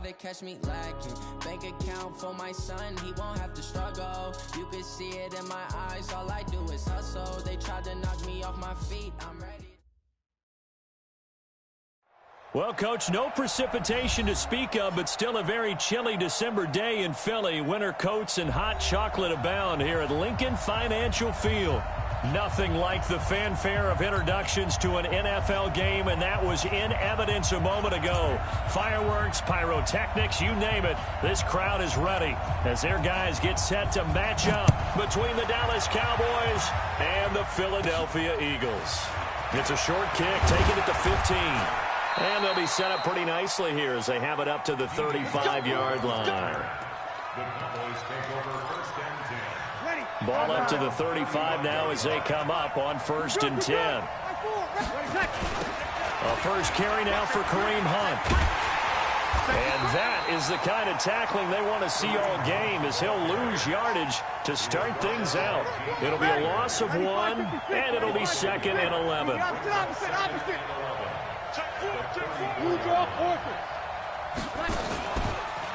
rather catch me lacking. Bank account for my son, he won't have to struggle. You can see it in my eyes, all I do is hustle. They tried to knock me off my feet, I'm ready. Well, Coach, no precipitation to speak of, but still a very chilly December day in Philly. Winter coats and hot chocolate abound here at Lincoln Financial Field. Nothing like the fanfare of introductions to an NFL game, and that was in evidence a moment ago. Fireworks, pyrotechnics, you name it. This crowd is ready as their guys get set to match up between the Dallas Cowboys and the Philadelphia Eagles. It's a short kick, taking it to 15. And they'll be set up pretty nicely here as they have it up to the 35-yard line. The Cowboys take over first and 10. Ball up to the 35 now as they come up on first and 10. A first carry now for Kareem Hunt. And that is the kind of tackling they want to see all game as he'll lose yardage to start things out. It'll be a loss of 1, and it'll be 2nd and 11.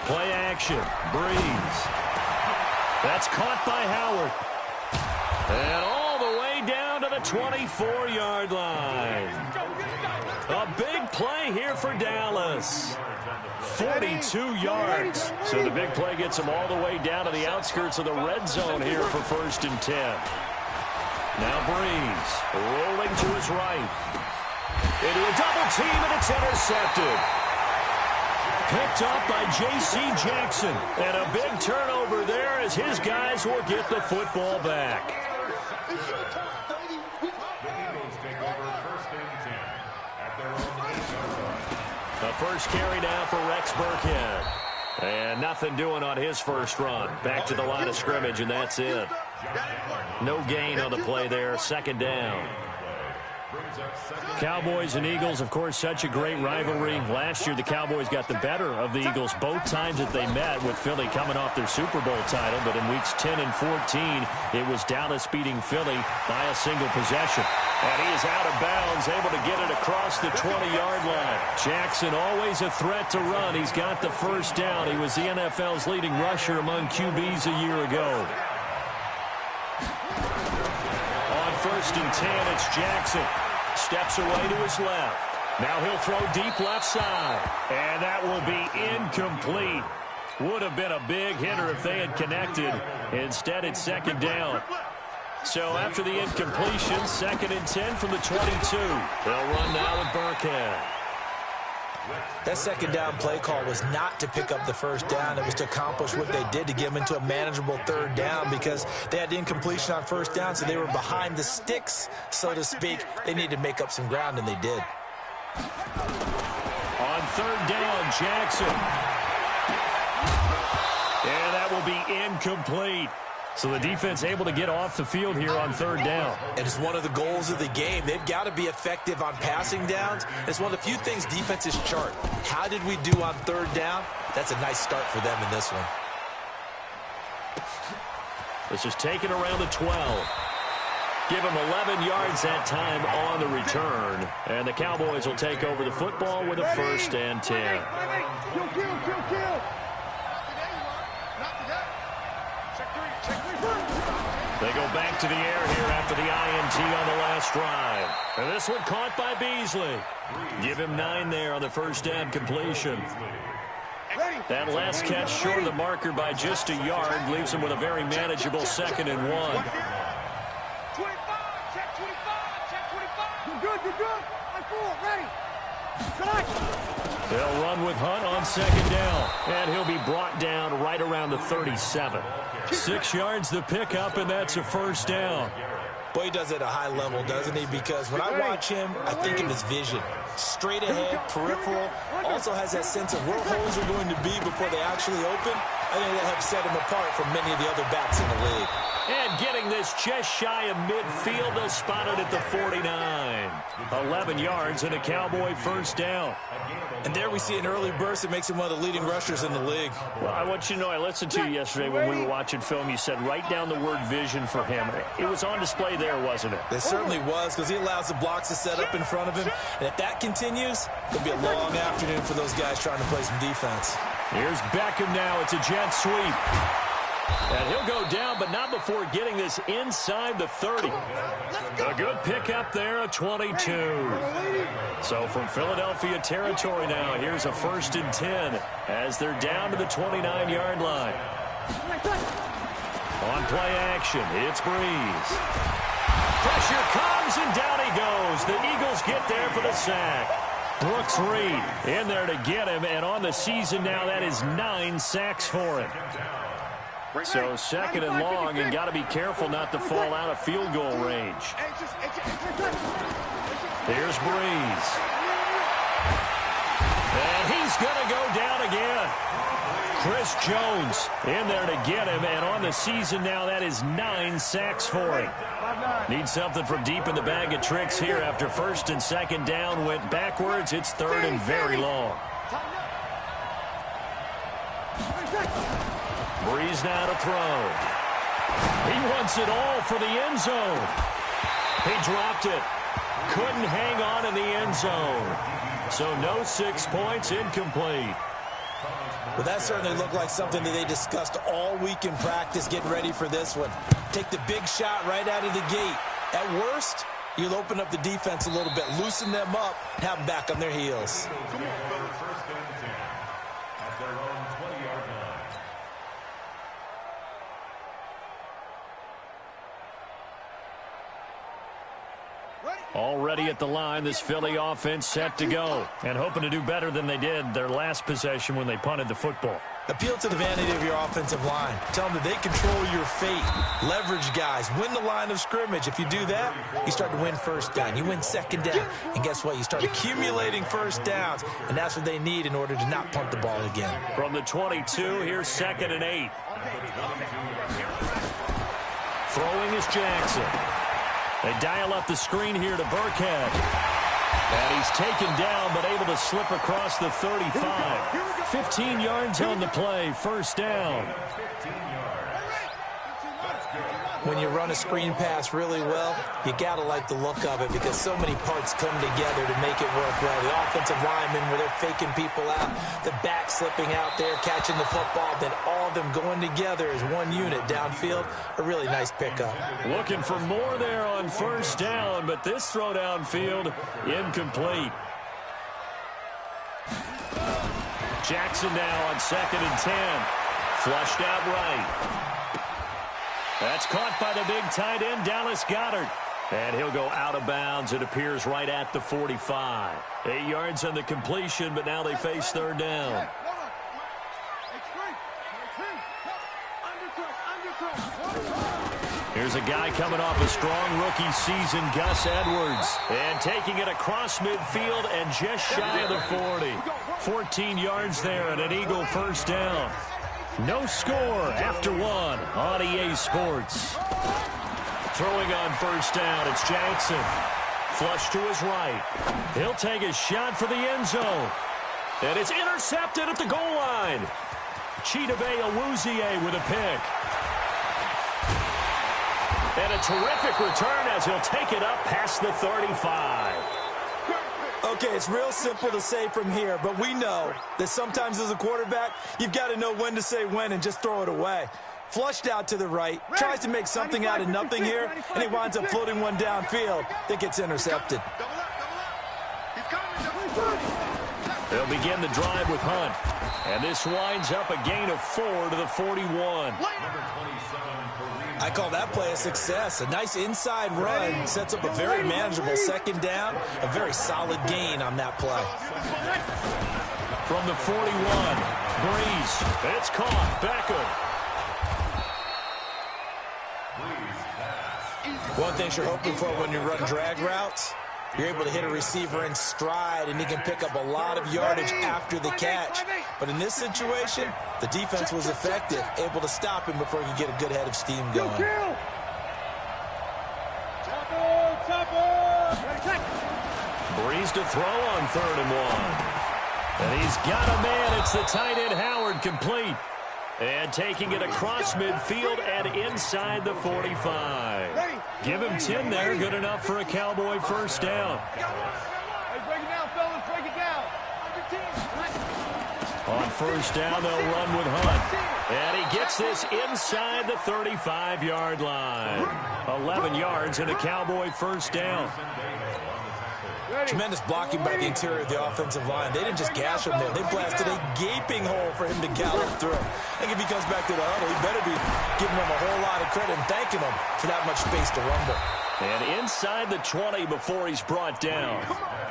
Play action. Breeze. That's caught by Howard. And all the way down to the 24-yard line. A big play here for Dallas. 42 yards. So the big play gets them all the way down to the outskirts of the red zone here for first and 10. Now Breeze rolling to his right. Into a double team, and it's intercepted. Picked up by J.C. Jackson. And a big turnover there as his guys will get the football back. The Eagles take over first and 10 at their own 8-yard line. The first carry now for Rex Burkhead. And nothing doing on his first run. Back to the line of scrimmage, and that's it. No gain on the play there. Second down. Cowboys and Eagles, of course, such a great rivalry. Last year, the Cowboys got the better of the Eagles both times that they met, with Philly coming off their Super Bowl title. But in weeks 10 and 14, it was Dallas beating Philly by a single possession. And he is out of bounds, able to get it across the 20-yard line. Jackson, always a threat to run. He's got the first down. He was the NFL's leading rusher among QBs a year ago. On first and 10, it's Jackson. Steps away to his left. Now he'll throw deep left side. And that will be incomplete. Would have been a big hitter if they had connected. Instead, it's second down. So after the incompletion, 2nd and 10 from the 22. They'll run now with Burkhead. That second down play call was not to pick up the first down. It was to accomplish what they did, to get them into a manageable third down, because they had incompletion on first down, so they were behind the sticks, so to speak. They needed to make up some ground, and they did. On third down, Jackson. And that will be incomplete. So the defense able to get off the field here on third down. And it's one of the goals of the game. They've got to be effective on passing downs. It's one of the few things defenses chart. How did we do on third down? That's a nice start for them in this one. This is taken around the 12. Give them 11 yards that time on the return. And the Cowboys will take over the football with a first and 10. They go back to the air here after the INT on the last drive. And this one caught by Beasley. Give him 9 there on the first down completion. That last catch short of the marker by just a yard leaves him with a very manageable 2nd and 1. 25, check 25, check 25. You're good. I'm forward, ready. They'll run with Hunt on second down. And he'll be brought down right around the 37. 6 yards the pickup, and that's a first down. Boy, he does it at a high level, doesn't he? Because when I watch him, I think of his vision. Straight ahead, peripheral. Also has that sense of where holes are going to be before they actually open. I think that helps set him apart from many of the other backs in the league. And getting this just shy of midfield, they'll spot it at the 49. 11 yards and a Cowboy first down. And there we see an early burst that makes him one of the leading rushers in the league. Well, I want you to know, I listened to you yesterday when we were watching film. You said write down the word vision for him. It was on display there, wasn't it? It certainly was, because he allows the blocks to set up in front of him. And if that continues, it'll be a long afternoon for those guys trying to play some defense. Here's Beckham now. It's a jet sweep. And he'll go down, but not before getting this inside the 30. A good pickup there, a 22. So from Philadelphia territory now, here's a 1st and 10 as they're down to the 29-yard line. On play action, it's Breeze. Pressure comes, and down he goes. The Eagles get there for the sack. Brooks Reed in there to get him, and on the season now, that is 9 sacks for him. So 2nd and long, and got to be careful not to fall out of field goal range. Here's Breeze. And he's going to go down again. Chris Jones in there to get him, and on the season now, that is 9 sacks for him. Needs something from deep in the bag of tricks here after 1st and 2nd down went backwards. It's 3rd and very long. Breeze now to throw. He wants it all for the end zone. He dropped it. Couldn't hang on in the end zone. So no 6 points, incomplete. Well, that certainly looked like something that they discussed all week in practice getting ready for this one. Take the big shot right out of the gate. At worst, you'll open up the defense a little bit, loosen them up, and have them back on their heels. Already at the line, this Philly offense set to go, and hoping to do better than they did their last possession when they punted the football. Appeal to the vanity of your offensive line. Tell them that they control your fate. Leverage guys. Win the line of scrimmage. If you do that, you start to win 1st down. You win 2nd down. And guess what? You start accumulating 1st downs, and that's what they need in order to not punt the ball again. From the 22, here's 2nd and 8. Throwing is Jackson. They dial up the screen here to Burkhead. And he's taken down, but able to slip across the 35. 15 yards on the play, 1st down. When you run a screen pass really well, you got to like the look of it because so many parts come together to make it work well. The offensive linemen where they're faking people out, the back slipping out there, catching the football, then all of them going together as one unit downfield. A really nice pickup. Looking for more there on 1st down, but this throw downfield incomplete. Jackson now on 2nd and 10. Flushed out right. That's caught by the big tight end, Dallas Goedert. And he'll go out of bounds, it appears, right at the 45. 8 yards on the completion, but now they face 3rd down. Here's a guy coming off a strong rookie season, Gus Edwards. And taking it across midfield and just shy of the 40. 14 yards there and an Eagle 1st down. No score after 1 on EA Sports. Throwing on 1st down, it's Jackson. Flush to his right. He'll take a shot for the end zone. And it's intercepted at the goal line. Chidobe Awuzie with a pick. And a terrific return as he'll take it up past the 35. Okay, it's real simple to say from here, but we know that sometimes as a quarterback, you've got to know when to say when and just throw it away. Flushed out to the right, tries to make something out of nothing here, and he winds up floating one downfield that gets intercepted. They'll begin the drive with Hunt. And this winds up a gain of 4 to the 41. I call that play a success. A nice inside run sets up a very manageable 2nd down. A very solid gain on that play. From the 41, Breeze. It's caught. Beckham. One thing you're hoping for when you run drag routes, you're able to hit a receiver in stride, and he can pick up a lot of yardage after the catch. But in this situation, the defense was effective, able to stop him before he could get a good head of steam going. Breeze to throw on 3rd and 1. And he's got a man. It's the tight end Howard, complete. And taking it across midfield and inside the 45. Give him 10 there. Good enough for a Cowboy 1st down. Hey, break it down, fellas. Break it down. On first down, they'll run with Hunt. And he gets this inside the 35-yard line. 11 yards and a Cowboy first down. Tremendous blocking by the interior of the offensive line. They didn't just gash him there. They blasted a gaping hole for him to gallop through. I think if he comes back to the huddle, he better be giving them a whole lot of credit and thanking them for that much space to rumble. And inside the 20 before he's brought down.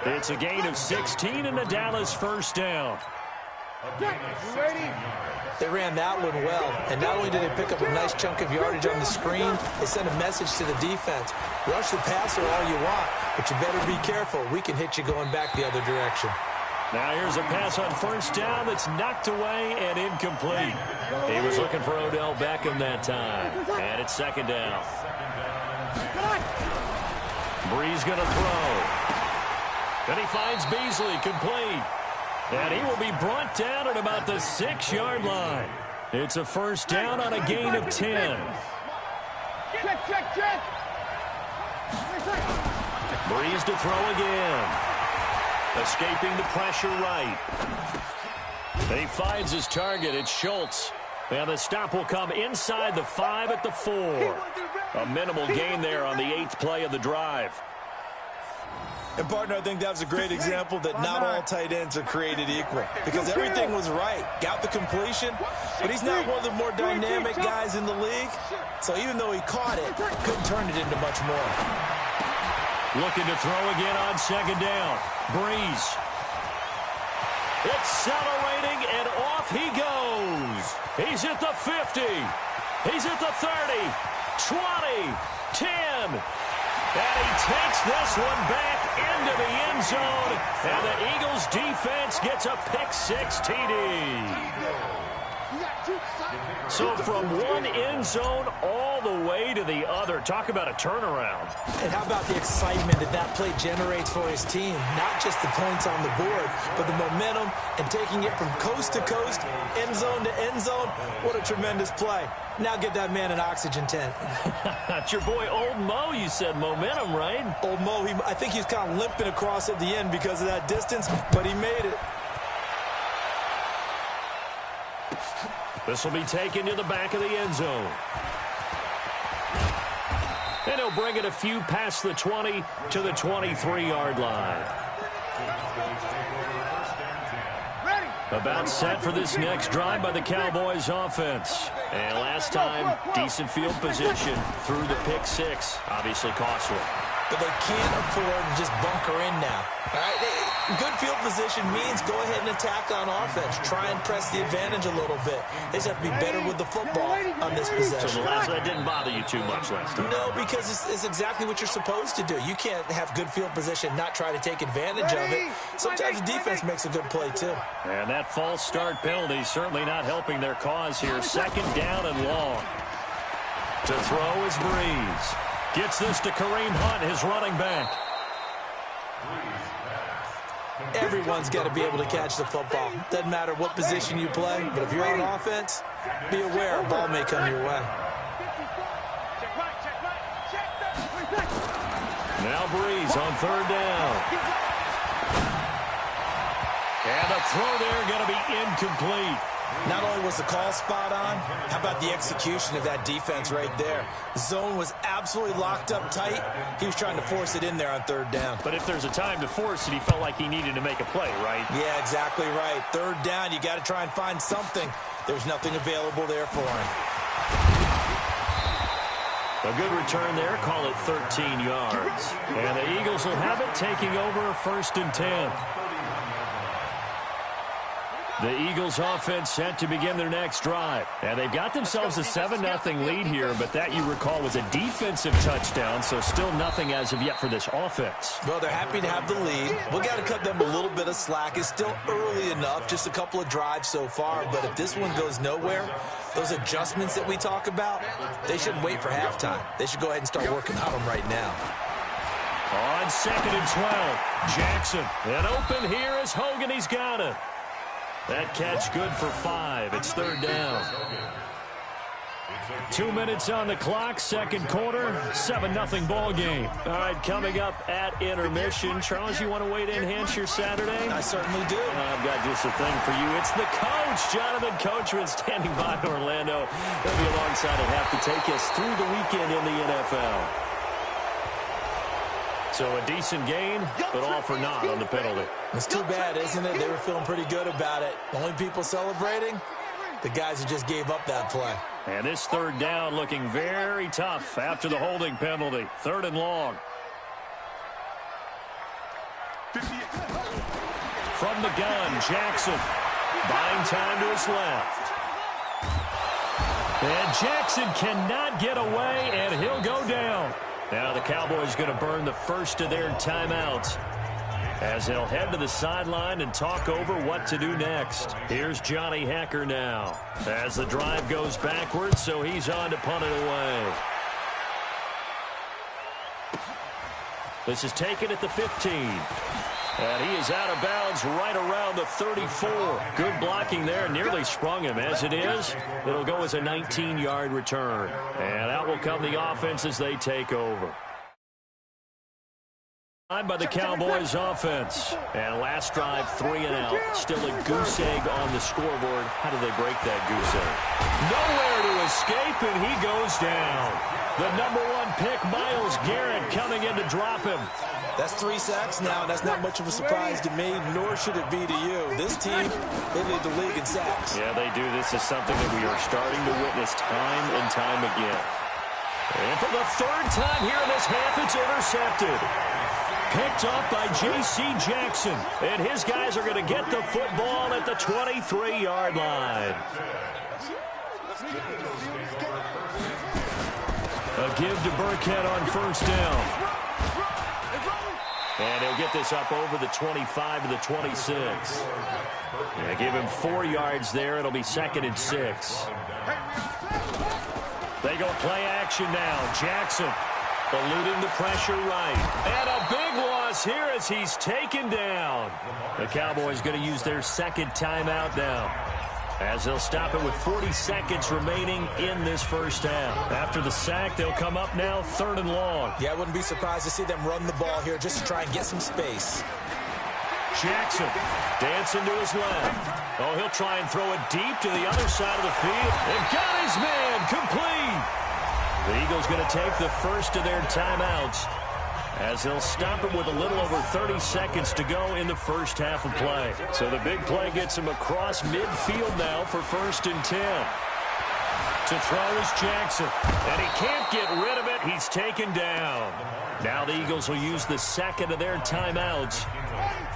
It's a gain of 16 and a Dallas first down. They ran that one well, and not only did they pick up a nice chunk of yardage on the screen, they sent a message to the defense. Rush the passer all you want, but you better be careful. We can hit you going back the other direction. Now here's a pass on first down that's knocked away and incomplete. He was looking for Odell Beckham that time. And it's second down. Breeze going to throw. Then he finds Beasley, complete. And he will be brought down at about the 6-yard line. It's a first down on a gain of 10. Check. Breeze to throw again. Escaping the pressure right. And he finds his target. It's Schultz. And the stop will come inside the 5 at the 4. A minimal gain there on the 8th play of the drive. And, partner, I think that was a great example that not all tight ends are created equal, because everything was right. Got the completion, but he's not one of the more dynamic guys in the league. So even though he caught it, couldn't turn it into much more. Looking to throw again on second down. Breeze. Accelerating, and off he goes. He's at the 50. He's at the 30, 20, 10. And he takes this one back into the end zone. And the Eagles defense gets a pick-6 TD. So from one end zone all the way to the other. Talk about a turnaround. And how about the excitement that play generates for his team? Not just the points on the board, but the momentum and taking it from coast to coast, end zone to end zone. What a tremendous play. Now get that man an oxygen tent. That's your boy Old Mo, you said. Momentum, right? Old Mo, I think he's kind of limping across at the end because of that distance, but he made it. This will be taken to the back of the end zone. And he'll bring it a few past the 20 to the 23-yard line. About set for this next drive by the Cowboys offense. And last time, decent field position through the pick-6. Obviously costly. But they can't afford to just bunker in now. All right? Good field position means go ahead and attack on offense. Try and press the advantage a little bit. They just have to be better with the football on this possession. So the last one didn't bother you too much last time. No, because it's exactly what you're supposed to do. You can't have good field position, not try to take advantage of it. Sometimes the defense makes a good play, too. And that false start penalty certainly not helping their cause here. Second down and long. To throw is Breeze. Gets this to Kareem Hunt, his running back. Everyone's got to be able to catch the football. Doesn't matter what position you play, but if you're on offense, be aware a ball may come your way. Now Breeze on third down. And the throw there going to be incomplete. Not only was the call spot on, how about the execution of that defense right there? The zone was absolutely locked up tight. He was trying to force it in there on third down. But if there's a time to force it, he felt like he needed to make a play, right? Yeah, exactly right. Third down, you got to try and find something. There's nothing available there for him. A good return there, call it 13 yards. And the Eagles will have it, taking over first and 10. The Eagles offense set to begin their next drive. And they've got themselves a 7-0 lead here, but that, you recall, was a defensive touchdown, so still nothing as of yet for this offense. Well, they're happy to have the lead. We've got to cut them a little bit of slack. It's still early enough, just a couple of drives so far, but if this one goes nowhere, those adjustments that we talk about, they shouldn't wait for halftime. They should go ahead and start working on them right now. On second and 12, Jackson. And open here is Hogan. He's got it. That catch good for 5. It's third down. 2 minutes on the clock, second quarter, 7-0 ball game. All right, coming up at intermission. Charles, you want to wait to enhance your Saturday? I certainly do. I've got just a thing for you. It's the coach, Jonathan Coachman, standing by in Orlando. He'll be alongside and have to take us through the weekend in the NFL. So a decent gain, but all for naught on the penalty. It's too bad, isn't it? They were feeling pretty good about it. The only people celebrating, the guys who just gave up that play. And this third down looking very tough after the holding penalty. 3rd and long. From the gun, Jackson. Buying time to his left. And Jackson cannot get away, and he'll go down. Now the Cowboys going to burn the first of their timeouts as they'll head to the sideline and talk over what to do next. Here's Johnny Hekker now as the drive goes backwards, so he's on to punt it away. This is taken at the 15. And he is out of bounds right around the 34. Good blocking there. Nearly sprung him. As it is, it'll go as a 19-yard return. And out will come the offense as they take over. By the Cowboys offense. And last drive, 3 and out. Still a goose egg on the scoreboard. How do they break that goose egg? Nowhere to escape, and he goes down. The #1 pick, Myles Garrett, coming in to drop him. That's 3 sacks now. That's not much of a surprise to me, nor should it be to you. This team, they lead the league in sacks. Yeah, they do. This is something that we are starting to witness time and time again. And for the 3rd time here in this half, it's intercepted. Picked up by J.C. Jackson. And his guys are going to get the football at the 23-yard line. A give to Burkhead on 1st down. And he'll get this up over the 25 to the 26. Yeah, give him 4 yards there. It'll be 2nd and 6. They go play action now. Jackson eluding the pressure right. And a big loss here as he's taken down. The Cowboys going to use their 2nd timeout now, as they'll stop it with 40 seconds remaining in this first half. After the sack, they'll come up now 3rd and long. Yeah, I wouldn't be surprised to see them run the ball here just to try and get some space. Jackson dancing to his left. Oh, he'll try and throw it deep to the other side of the field. And got his man complete. The Eagles going to take the first of their timeouts as they'll stop it with a little over 30 seconds to go in the first half of play. So the big play gets him across midfield now for 1st and 10. To throw is Jackson, and he can't get rid of it. He's taken down. Now the Eagles will use the 2nd of their timeouts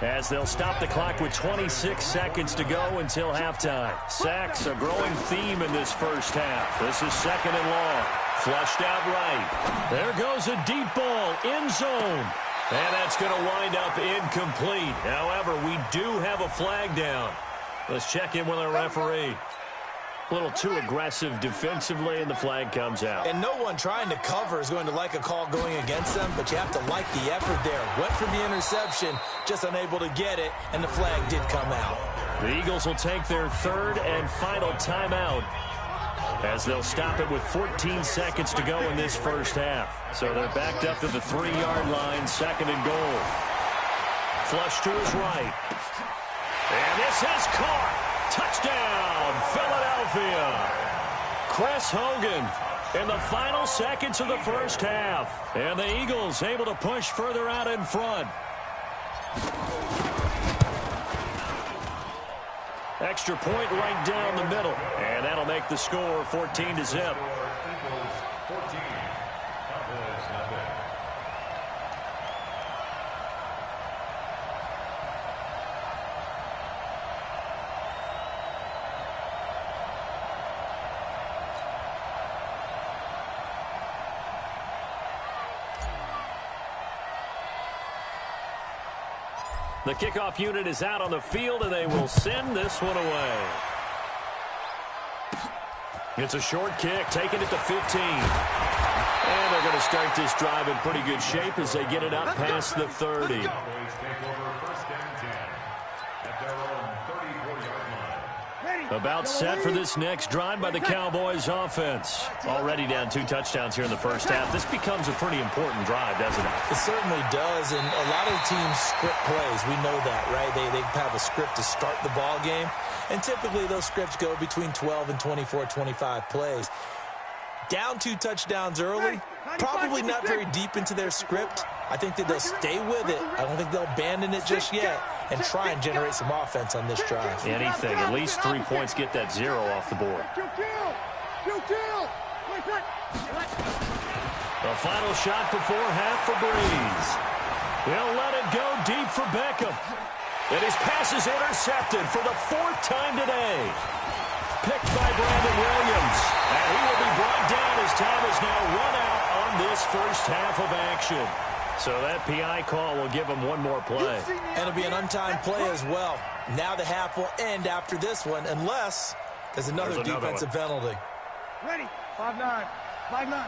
as they'll stop the clock with 26 seconds to go until halftime. Sacks, a growing theme in this first half. This is 2nd and long. Flushed out right. There goes a deep ball, end zone. And that's going to wind up incomplete. However, we do have a flag down. Let's check in with our referee. A little too aggressive defensively, and the flag comes out. And no one trying to cover is going to like a call going against them, but you have to like the effort there. Went for the interception, just unable to get it, and the flag did come out. The Eagles will take their 3rd and final timeout as they'll stop it with 14 seconds to go in this first half. So they're backed up to the 3-yard line, 2nd and goal. Flush to his right. And this is caught. Touchdown, Philadelphia. Chris Hogan in the final seconds of the first half. And the Eagles able to push further out in front. Extra point right down the middle. And that'll make the score 14-0. The kickoff unit is out on the field, and they will send this one away. It's a short kick, taken at the 15. And they're going to start this drive in pretty good shape as they get it up past the 30. About set for this next drive by the Cowboys offense. Already down 2 touchdowns here in the first half. This becomes a pretty important drive, doesn't it? It certainly does, and a lot of the teams script plays. We know that, right? They have a script to start the ball game, and typically those scripts go between 12 and 24, 25 plays. Down 2 touchdowns early, probably not very deep into their script. I think that they'll stay with it. I don't think they'll abandon it just yet and try and generate some offense on this drive. Anything. At least 3 points, get that 0 off the board. The final shot before half for Breeze. He'll let it go deep for Beckham. And his pass is intercepted for the 4th time today. Picked by Brandon Williams. And he will be brought down as time is now run out on this first half of action. So that PI call will give him 1 more play. And it'll be an untimed play as well. Now the half will end after this one, unless there's another defensive penalty. Ready. 5-9. 5-9.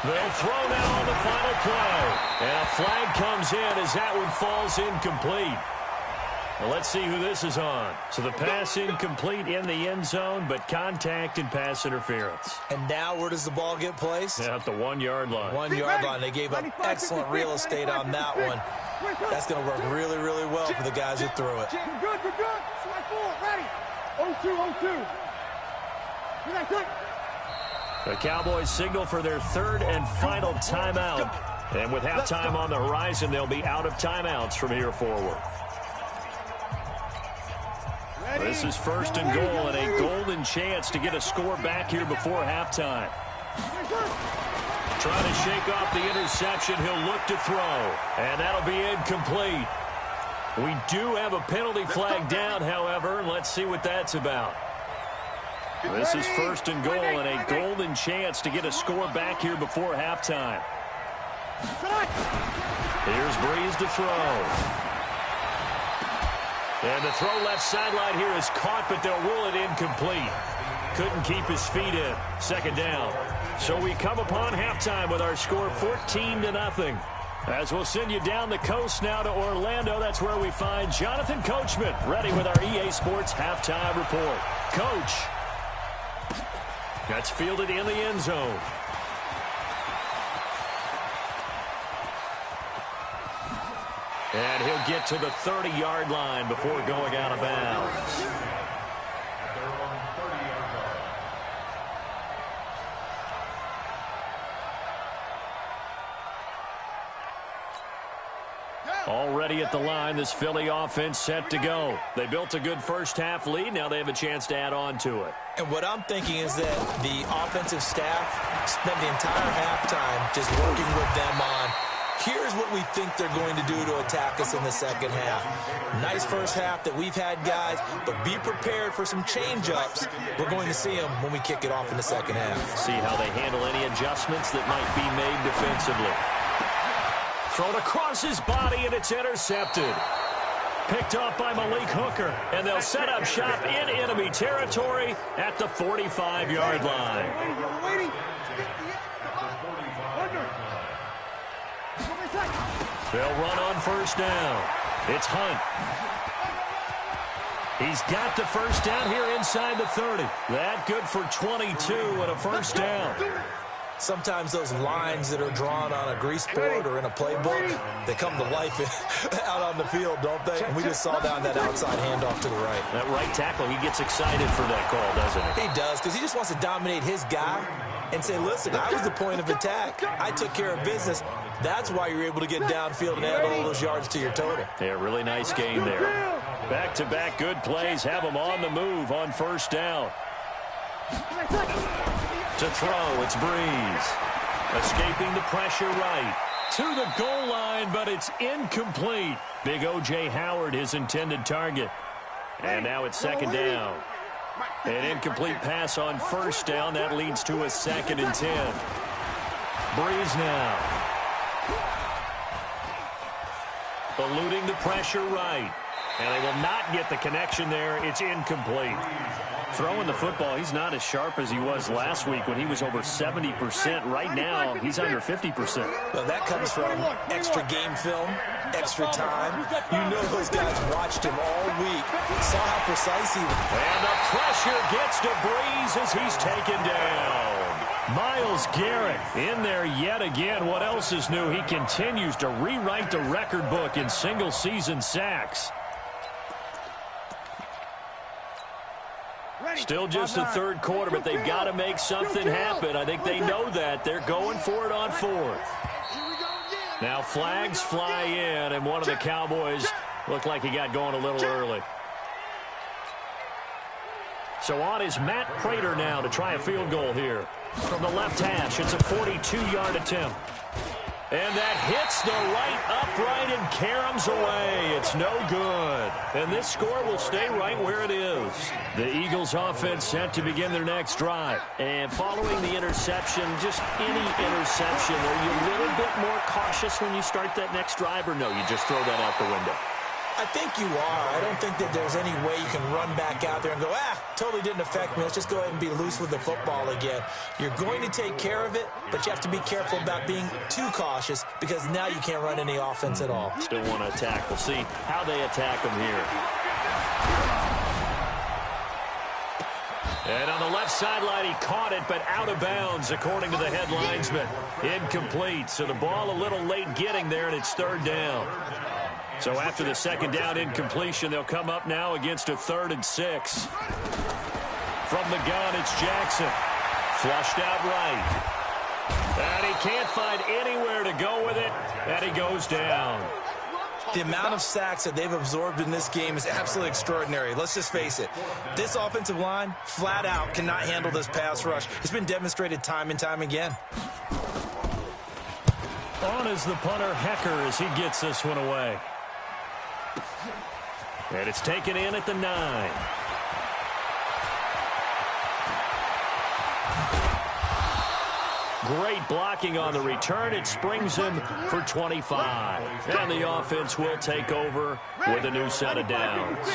They'll throw now on the final play. And a flag comes in as that one falls incomplete. Well, let's see who this is on. So the pass incomplete in the end zone, but contact and pass interference. And now where does the ball get placed? At the 1-yard line. 1-yard line. They gave up excellent real estate on that one. That's going to work really, really well for the guys who threw it. You're good. Slide forward. Ready. 0-2. The Cowboys signal for their 3rd and final timeout. And with halftime on the horizon, they'll be out of timeouts from here forward. This is 1st and goal and a golden chance to get a score back here before halftime. Trying to shake off the interception. He'll look to throw. And that'll be incomplete. We do have a penalty flag down, however. Let's see what that's about. This is 1st and goal and a golden chance to get a score back here before halftime. Here's Breeze to throw. And the throw left sideline here is caught, but they'll rule it incomplete. Couldn't keep his feet in. 2nd down. So we come upon halftime with our score 14-0. As we'll send you down the coast now to Orlando, that's where we find Jonathan Coachman ready with our EA Sports halftime report. Coach. That's fielded in the end zone. And he'll get to the 30-yard line before going out of bounds. Already at the line, this Philly offense set to go. They built a good first half lead. Now they have a chance to add on to it. And what I'm thinking is that the offensive staff spent the entire halftime just working with them on, here's what we think they're going to do to attack us in the second half. Nice first half that we've had, guys, but be prepared for some change-ups. We're going to see them when we kick it off in the second half. See how they handle any adjustments that might be made defensively. Thrown across his body, and it's intercepted. Picked off by Malik Hooker, and they'll set up shop in enemy territory at the 45-yard line. They'll run on 1st down. It's Hunt. He's got the 1st down here inside the 30. That good for 22 and a 1st down. Sometimes those lines that are drawn on a grease board or in a playbook, they come to life out on the field, don't they? And we just saw down that outside handoff to the right. That right tackle, he gets excited for that call, doesn't he? He does, because he just wants to dominate his guy and say, listen, I was the point of attack. I took care of business. That's why you're able to get downfield and add all those yards to your total. Yeah, really nice game there. Back-to-back good plays have them on the move on 1st down. To throw, it's Breeze. Escaping the pressure right. To the goal line, but it's incomplete. Big O.J. Howard, his intended target. And now it's 2nd down. An incomplete pass on 1st down. That leads to a 2nd and 10. Breeze now. Eluding the pressure right. And they will not get the connection there. It's incomplete. Throwing the football, he's not as sharp as he was last week when he was over 70%. Right now, he's under 50%. Well, that comes from extra game film, extra time. You know those guys watched him all week, saw how precise he was. And the pressure gets to Breeze as he's taken down. Myles Garrett in there yet again. What else is new? He continues to rewrite the record book in single-season sacks. Still just the third quarter, but they've got to make something happen. I think they know that. They're going for it on fourth. Now flags fly in, and one of the Cowboys looked like he got going a little early. So on is Matt Prater now to try a field goal here. From the left hash, it's a 42-yard attempt. And that hits the right upright and caroms away. It's no good. And this score will stay right where it is. The Eagles offense set to begin their next drive. And following the interception, just any interception, are you a little bit more cautious when you start that next drive, or no, you just throw that out the window? I think you are. I don't think that there's any way you can run back out there and go, totally didn't affect me. Let's just go ahead and be loose with the football again. You're going to take care of it, but you have to be careful about being too cautious because now you can't run any offense at all. Still want to attack. We'll see how they attack them here. And on the left sideline, he caught it, but out of bounds, according to the head linesman. Incomplete, so the ball a little late getting there, and it's third down. So after the second down incompletion, they'll come up now against a 3rd and 6. From the gun, it's Jackson. Flushed out right. And he can't find anywhere to go with it, and he goes down. The amount of sacks that they've absorbed in this game is absolutely extraordinary. Let's just face it. This offensive line, flat out, cannot handle this pass rush. It's been demonstrated time and time again. On is the punter, Hecker, as he gets this one away. And it's taken in at the 9. Great blocking on the return. It springs him for 25. And the offense will take over with a new set of downs.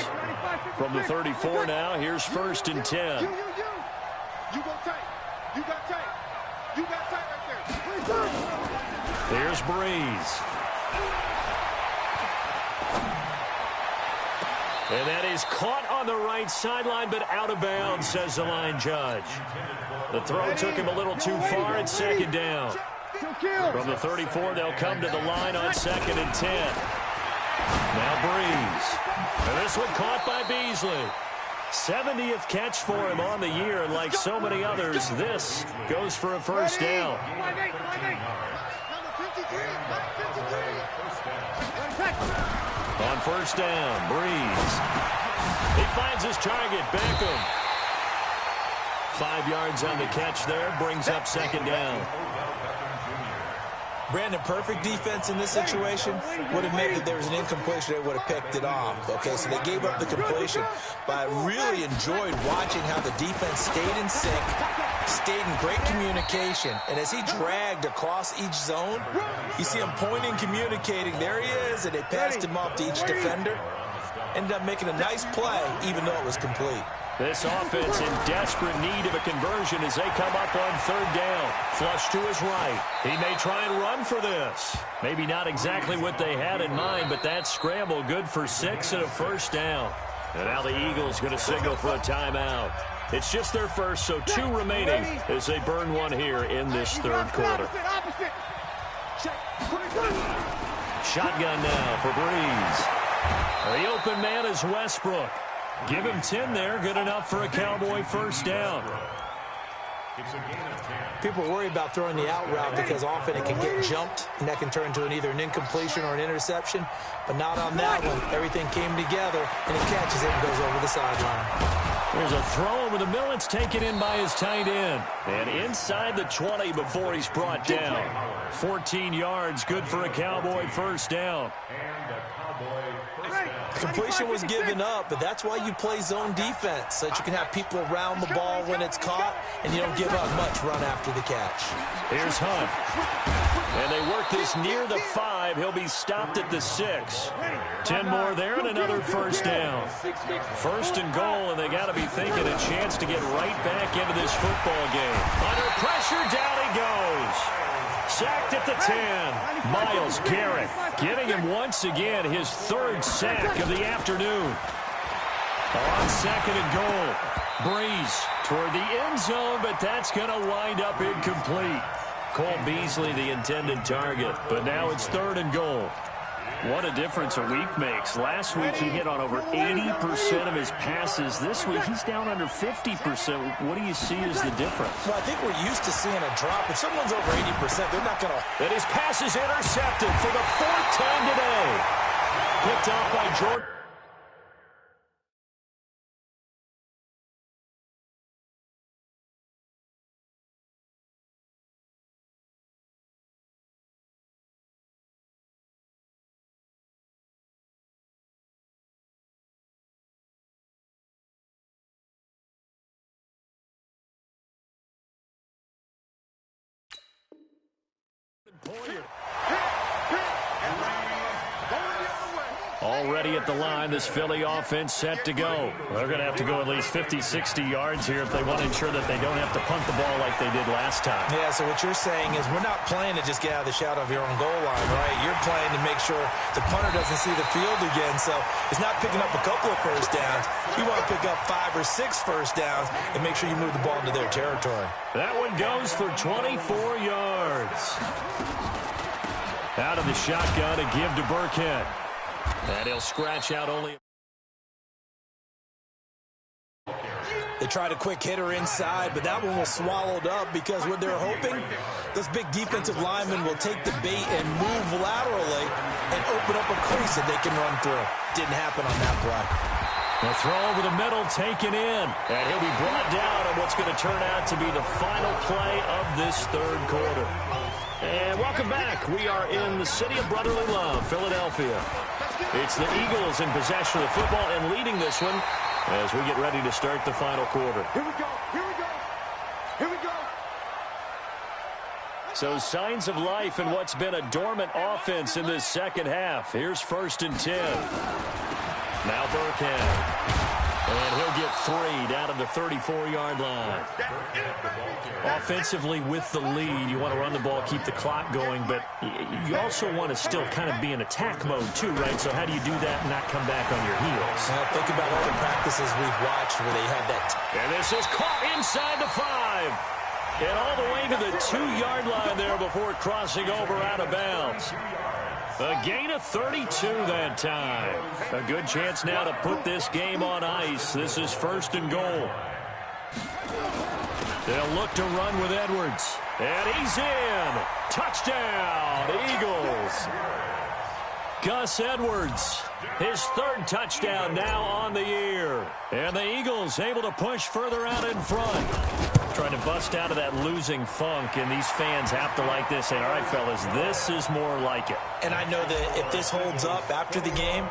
From the 34 now, here's 1st and 10. You go tight. You got tight. You got tight right there. Here's Breeze. And that is caught on the right sideline, but out of bounds, says the line judge. The throw took him a little too far at 2nd down. From the 34, they'll come to the line on 2nd and 10. Now Breeze. And this one caught by Beasley. 70th catch for him on the year, and like so many others, this goes for a 1st down. On 1st down, Breeze. He finds his target, Beckham. 5 yards on the catch there, brings up 2nd down. Brandon, perfect defense in this situation would have meant that there was an incompletion. They would have picked it off. Okay, so they gave up the completion. But I really enjoyed watching how the defense stayed in sync, stayed in great communication. And as he dragged across each zone, you see him pointing, communicating. There he is, and they passed him off to each defender. Ended up making a nice play, even though it was complete. This offense in desperate need of a conversion as they come up on 3rd down. Flush to his right. He may try and run for this. Maybe not exactly what they had in mind, but that scramble good for 6 and a 1st down. And now the Eagles going to signal for a timeout. It's just their first, so 2 remaining as they burn one here in this 3rd quarter. Shotgun now for Breeze. The open man is Westbrook. Give him 10 there. Good enough for a Cowboy 1st down. People worry about throwing the out route because often it can get jumped, and that can turn into either an incompletion or an interception. But not on that one. Everything came together, and he catches it and goes over the sideline. There's a throw over the middle. It's taken in by his tight end. And inside the 20 before he's brought down. 14 yards, good for a Cowboy 1st down. The completion was given up, but that's why you play zone defense, so that you can have people around the ball when it's caught, and you don't give up much run after the catch. Here's Hunt. And they work this near the 5. He'll be stopped at the 6. 10 more there and another first down. First and goal, and they got to be thinking a chance to get right back into this football game. Under pressure, down he goes. Sacked at the 10. Myles Garrett getting him once again his 3rd sack of the afternoon. On second and goal. Breeze toward the end zone, but that's going to wind up incomplete. Cole Beasley the intended target, but now it's 3rd and goal. What a difference a week makes. Last week he hit on over 80% of his passes. This week he's down under 50%. What do you see as the difference? Well, I think we're used to seeing a drop. If someone's over 80%, they're not going to... And his pass is intercepted for the 4th time today. Picked off by Jordan. Already at the line, this Philly offense set to go. They're going to have to go at least 50, 60 yards here if they want to ensure that they don't have to punt the ball like they did last time. Yeah, so what you're saying is we're not playing to just get out of the shadow of your own goal line, right? You're playing to make sure the punter doesn't see the field again. So it's not picking up a couple of first downs. You want to pick up 5 or 6 first downs and make sure you move the ball into their territory. That one goes for 24 yards. Out of the shotgun to give to Burkhead. And he'll scratch out only. They tried a quick hitter inside, but that one was swallowed up because what they're hoping, those big defensive linemen will take the bait and move laterally and open up a crease that they can run through. Didn't happen on that play. The throw over the middle taken in. And he'll be brought down on what's going to turn out to be the final play of this 3rd quarter. And welcome back. We are in the city of brotherly love, Philadelphia. It's the Eagles in possession of the football and leading this one as we get ready to start the final quarter. Here we go. Here we go. Here we go. So signs of life in what's been a dormant offense in this second half. Here's 1st and 10. Now Burkhead. And he'll get 3 down to the 34-yard line. Offensively with the lead, you want to run the ball, keep the clock going, but you also want to still kind of be in attack mode too, right? So how do you do that and not come back on your heels? Now think about all the practices we've watched where they had that. And this is caught inside the 5. And all the way to the 2-yard line there before crossing over out of bounds. A gain of 32 that time. A good chance now to put this game on ice. This is 1st and goal. They'll look to run with Edwards. And he's in. Touchdown, Eagles. Gus Edwards, his 3rd touchdown now on the year. And the Eagles able to push further out in front. Trying to bust out of that losing funk, and these fans have to like this. And all right, fellas, this is more like it. And I know that if this holds up after the game,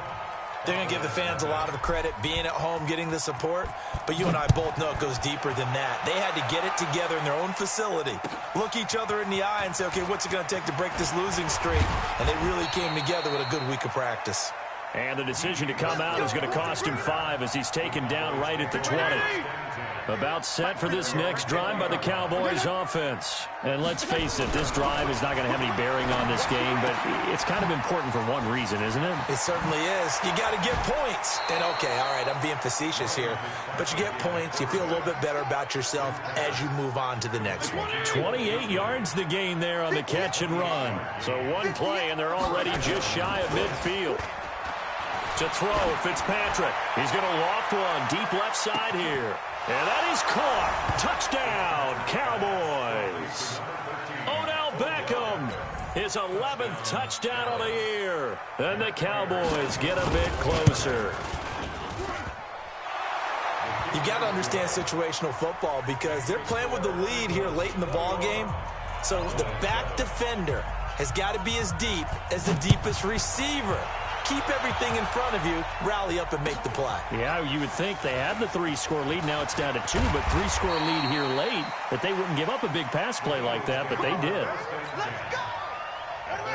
they're going to give the fans a lot of credit being at home, getting the support. But you and I both know it goes deeper than that. They had to get it together in their own facility, look each other in the eye and say, okay, what's it going to take to break this losing streak? And they really came together with a good week of practice. And the decision to come out is going to cost him 5 as he's taken down right at the 20. About set for this next drive by the Cowboys offense. And let's face it, this drive is not going to have any bearing on this game, but it's kind of important for one reason, isn't it? It certainly is. You got to get points. And okay, all right, I'm being facetious here, but you get points, you feel a little bit better about yourself as you move on to the next one. 28 yards the gain there on the catch and run. So one play, and they're already just shy of midfield. To throw, Fitzpatrick. He's going to loft one deep left side here. And that is caught. Touchdown, Cowboys. Odell Beckham, his 11th touchdown of the year. And the Cowboys get a bit closer. You've got to understand situational football because they're playing with the lead here late in the ball game. So the back defender has got to be as deep as the deepest receiver. keep everything in front of you, rally up and make the play. Yeah, you would think they had the 3-score lead. Now it's down to 2, but 3-score lead here late, that they wouldn't give up a big pass play like that, but they did.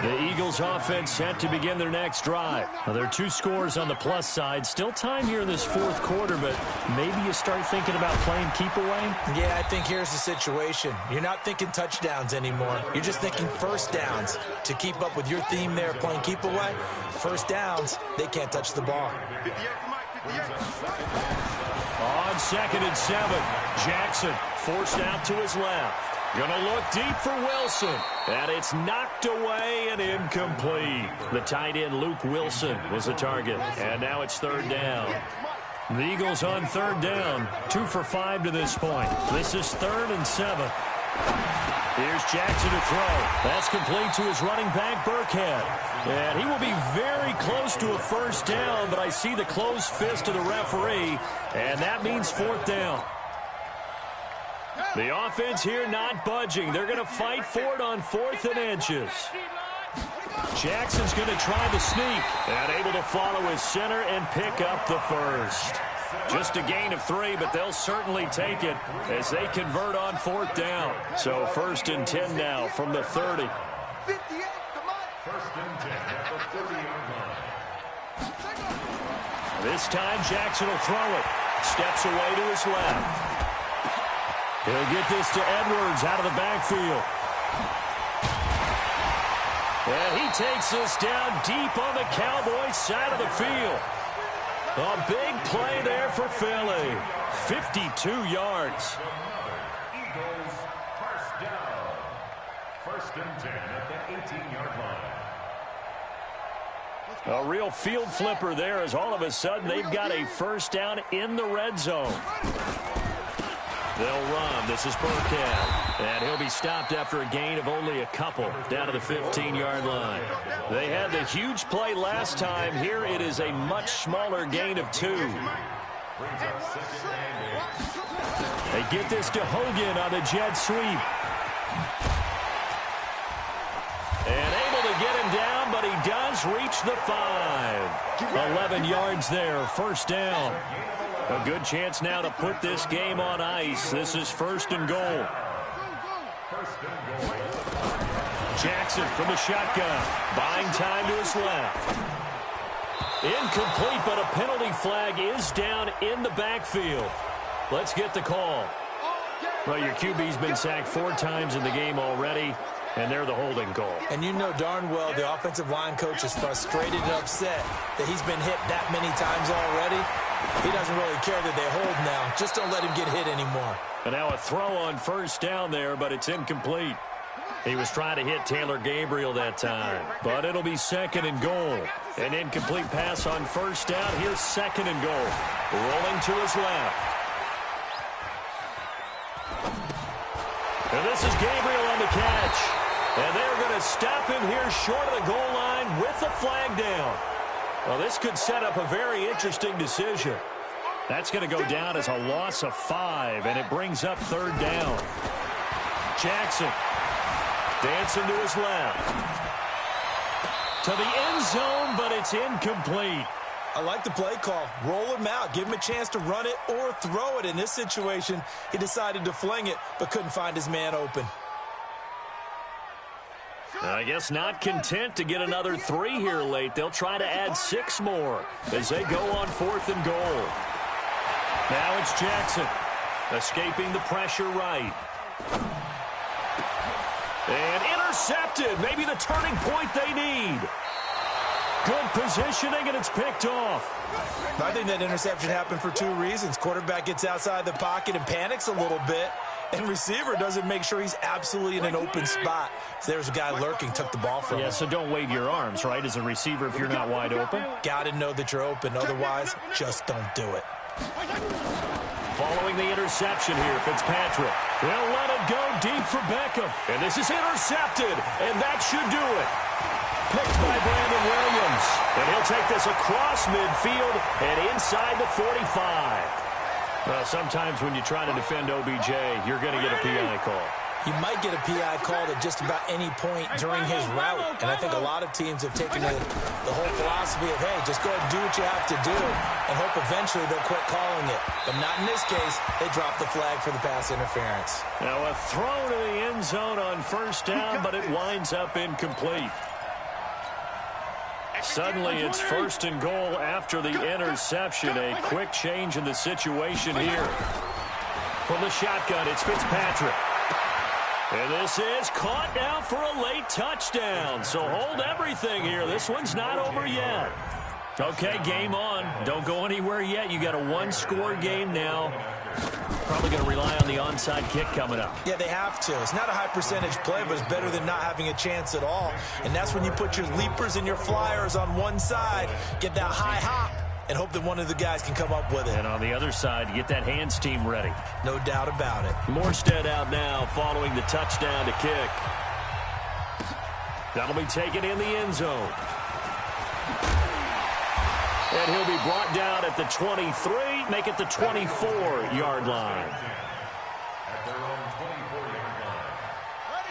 The Eagles offense set to begin their next drive. Now, there are 2 scores on the plus side. Still time here in this fourth quarter, but maybe you start thinking about playing keep away? Yeah, I think here's the situation. You're not thinking touchdowns anymore. You're just thinking first downs. To keep up with your theme there, playing keep away, first downs, they can't touch the ball. On 2nd and 7, Jackson forced out to his left. Gonna look deep for Wilson, and it's knocked away and incomplete. The tight end, Luke Wilson, was the target, and now it's 3rd down. The Eagles on 3rd down, 2 for 5 to this point. This is 3rd and 7. Here's Jackson to throw. That's complete to his running back, Burkhead. And he will be very close to a first down, but I see the closed fist of the referee, and that means 4th down. The offense here not budging. They're going to fight for it on 4th and inches. Jackson's going to try the sneak and able to follow his center and pick up the first. Just a gain of 3, but they'll certainly take it as they convert on 4th down. So 1st and 10 now from the 30. 1st and 10 at the 30-yard line. This time Jackson will throw it. Steps away to his left. He'll get this to Edwards out of the backfield. And he takes this down deep on the Cowboys side of the field. A big play there for Philly. 52 yards. Eagles first down. 1st and 10 at the 18-yard line. A real field flipper there as all of a sudden they've got a first down in the red zone. They'll run. This is Burkhead. And he'll be stopped after a gain of only a couple down to the 15-yard line. They had the huge play last time. Here it is a much smaller gain of 2. They get this to Hogan on the jet sweep. And able to get him down, but he does reach the 5. 11 yards there, first down. A good chance now to put this game on ice. This is 1st and goal. Jackson from the shotgun. Buying time to his left. Incomplete, but a penalty flag is down in the backfield. Let's get the call. Well, your QB's been sacked 4 times in the game already, and they're the holding call. And you know darn well the offensive line coach is frustrated and upset that he's been hit that many times already. He doesn't really care that they hold now. Just don't let him get hit anymore. And now a throw on first down there, but it's incomplete. He was trying to hit Taylor Gabriel that time, but it'll be 2nd and goal. An incomplete pass on first down. Here's 2nd and goal. Rolling to his left. And this is Gabriel on the catch. And they're going to stop him here short of the goal line with the flag down. Well, this could set up a very interesting decision. That's going to go down as a loss of 5, and it brings up 3rd down. Jackson dancing to his left. To the end zone, but it's incomplete. I like the play call. Roll him out. Give him a chance to run it or throw it. In this situation, he decided to fling it, but couldn't find his man open. I guess not content to get another 3 here late. They'll try to add 6 more as they go on 4th and goal. Now it's Jackson escaping the pressure right. And intercepted. Maybe the turning point they need. Good positioning, and it's picked off. I think that interception happened for 2 reasons. Quarterback gets outside the pocket and panics a little bit. And receiver doesn't make sure he's absolutely in an open spot. So there's a guy lurking, took the ball from him. Yeah, so don't wave your arms, right, as a receiver if you're not wide open. Got to know that you're open. Otherwise, just don't do it. Following the interception here, Fitzpatrick. They'll let it go deep for Beckham. And this is intercepted, and that should do it. Picked by Brandon Williams. And he'll take this across midfield and inside the 45. Well, sometimes when you try to defend OBJ, you're going to get a PI call. You might get a PI called at just about any point during his route. And I think a lot of teams have taken the whole philosophy of, hey, just go ahead and do what you have to do and hope eventually they'll quit calling it. But not in this case. They dropped the flag for the pass interference. Now a throw to the end zone on first down, but it winds up incomplete. Suddenly it's first and goal after the interception. A quick change in the situation here. From the shotgun, it's Fitzpatrick. And this is caught now for a late touchdown. So hold everything here. This one's not over yet. Okay, game on. Don't go anywhere yet. You got a one-score game now. Probably going to rely on the onside kick coming up. Yeah, they have to. It's not a high percentage play, but it's better than not having a chance at all. And that's when you put your leapers and your flyers on one side, get that high hop, and hope that one of the guys can come up with it. And on the other side, get that hands team ready. No doubt about it. Morstead out now following the touchdown to kick. That'll be taken in the end zone. And he'll be brought down at the 23, make it the 24-yard line.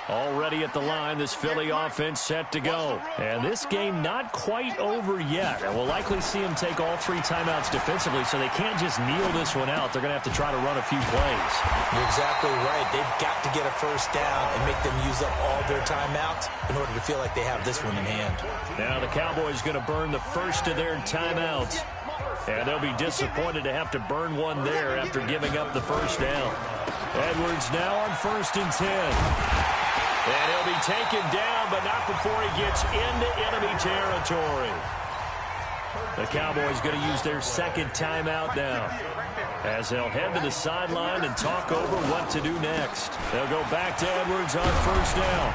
Already at the line, this Philly offense set to go. And this game not quite over yet. And we'll likely see them take all three timeouts defensively, so they can't just kneel this one out. They're going to have to try to run a few plays. You're exactly right. They've got to get a first down and make them use up all their timeouts in order to feel like they have this one in hand. Now the Cowboys going to burn the first of their timeouts. And they'll be disappointed to have to burn one there after giving up the first down. Edwards now on 1st and 10. And he'll be taken down, but not before he gets into enemy territory. The Cowboys going to use their second timeout now, as they'll head to the sideline and talk over what to do next. They'll go back to Edwards on 1st down.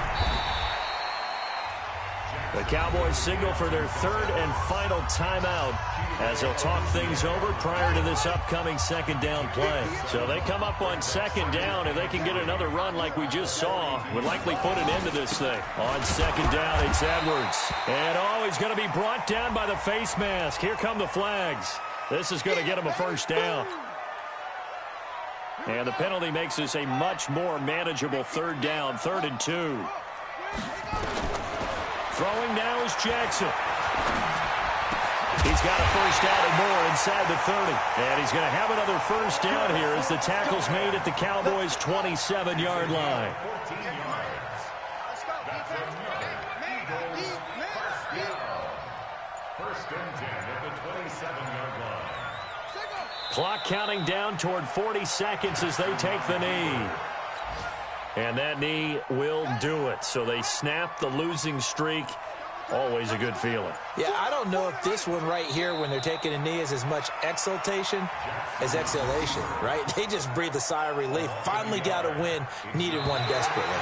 The Cowboys signal for their third and final timeout as they'll talk things over prior to this upcoming second down play. So they come up on second down. If they can get another run like we just saw, would likely put an end to this thing. On second down, it's Edwards. And he's going to be brought down by the face mask. Here come the flags. This is going to get him a first down. And the penalty makes this a much more manageable third down, 3rd and 2. Throwing now is Jackson. He's got a first down and more inside the 30. And he's going to have another first down here as the tackle's made at the Cowboys' 27-yard line. First and 10 at the 27-yard line. Clock counting down toward 40 seconds as they take the knee. And that knee will do it. So they snap the losing streak. Always a good feeling. Yeah, I don't know if this one right here when they're taking a knee is as much exultation as exhalation, right? They just breathe a sigh of relief. Finally got a win. Needed one desperately.